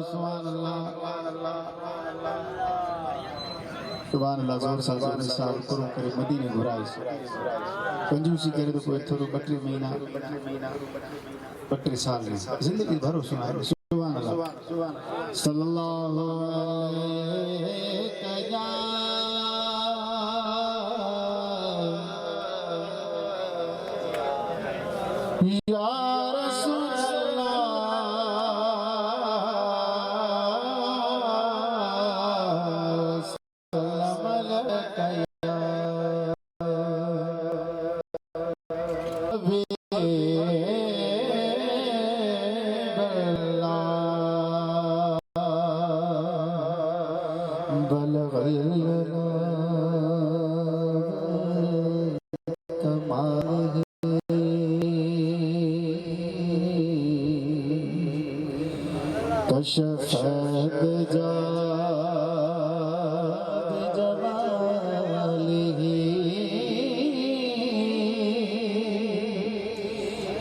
सुभान अल्लाह सुभान अल्लाह जोर सां जोर सां पूरो करे मदीने घुराए कंजूसी करे तो कोई थोड़ो 2-3 महीना 2-3 साल में जिंदगी भरो सुभान अल्लाह सल्लल्लाहु अलैहि या रसूल अल्लाह सल्लम अलैका या कशफ़त जाद जमालिही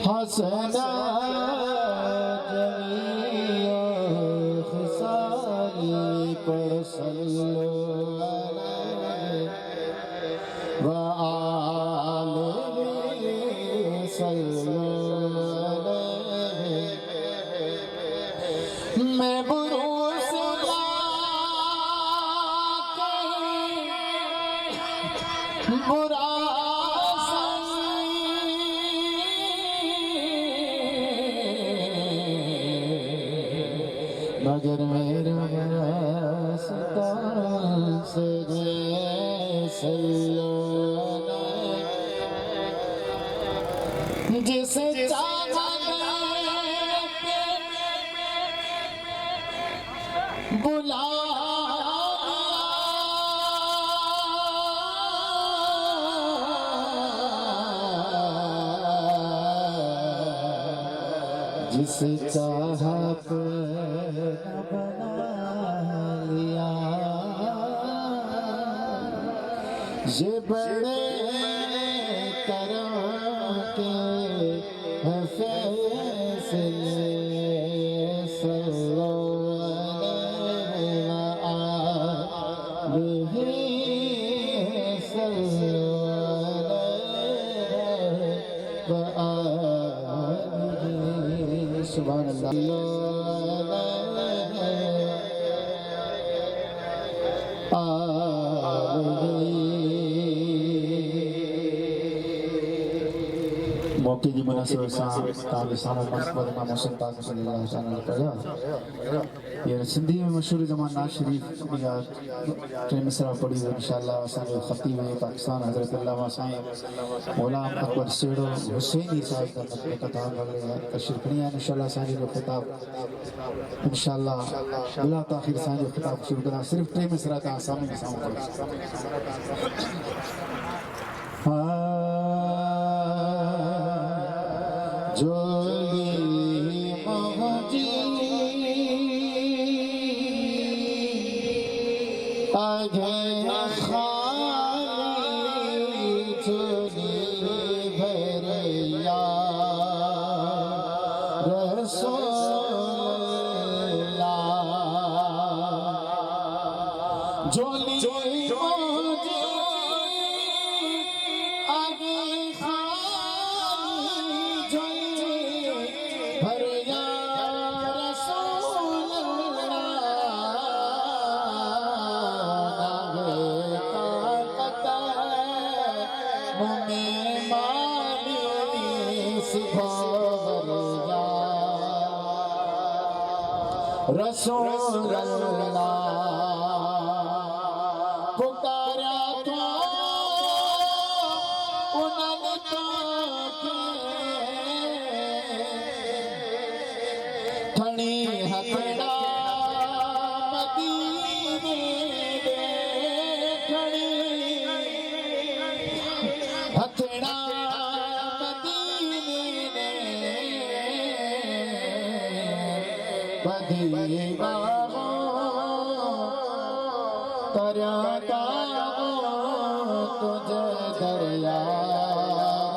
हसना जमीअ ख़िसाली पर सल्लो अलैहि व आलिहि सल्लो मैं बुरूस बुरा मगर मेरा रास्ता से जिसे बुला जिस चाहत बना लिया ये बड़े तरह के फैसले सुभान अल्लाह मौके की मुनासिबत ये सिंधी में मशहूर जमान नाज शरीफ ट्रेन मिसरा पढ़ी हुई इंशाअल्लाह असांजो ख़तीब पाकिस्तान हज़रत अल्लामा साईं ग़ुलाम अकबर सेड़ो हुसैनी साहिब का ख़िताब तशरीफ़ खणी आहिनि इंशाअल्लाह असांजो ख़िताब इंशाअल्लाह बिला ताख़ीर असांजो ख़िताब शुरू करा सिर्फ़ 3 मिसरा तव्हां साम्हूं पढ़ो जोली मोहजी आगे खाली जोली भरिया रसूलल्लाह जोली मोहजी आगे रसूल अल्लाह पुकारा तो उन्होंने तो खणी हथड़ा मदीने दे खणी हथड़ा मदीने करता तुझे दरिया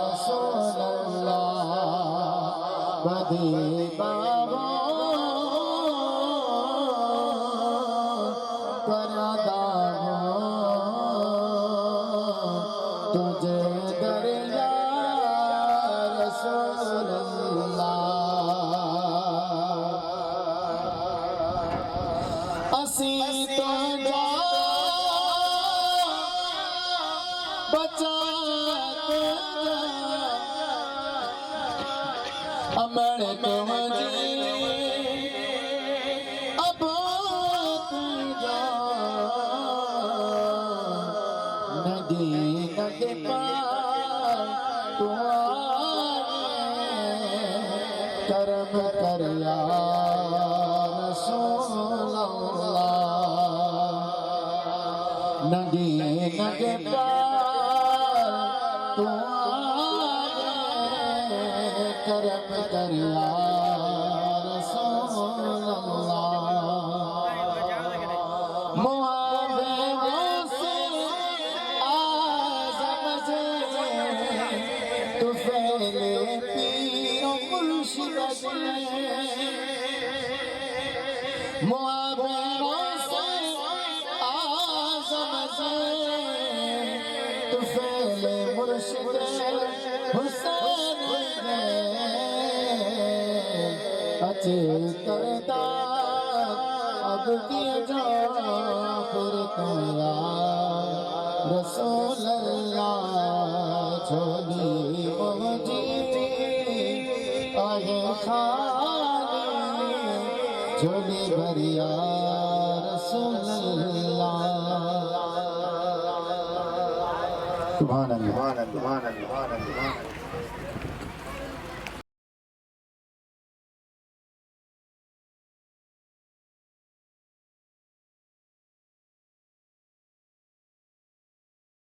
रसूल अल्लाह बदी बाबा असी तो जा बचा तो जा अमर तो जी अब तू जा नदी नदी पार तू करम कर या रसूल अल्लाह नदी नदी पार तू करम कर या रसूल अल्लाह मुहाबरों से आज़म से तू फैले पीरो मुर्शिद से मुहाबरों से आज़म से तू फैले मुर्शिद हुसैन अच्छे करता अब किया जा फिर तो या रसूल अल्लाह छोड़ी मुझे आए खाली झोली भरिया रसूल अल्लाह सुभान अल्लाह।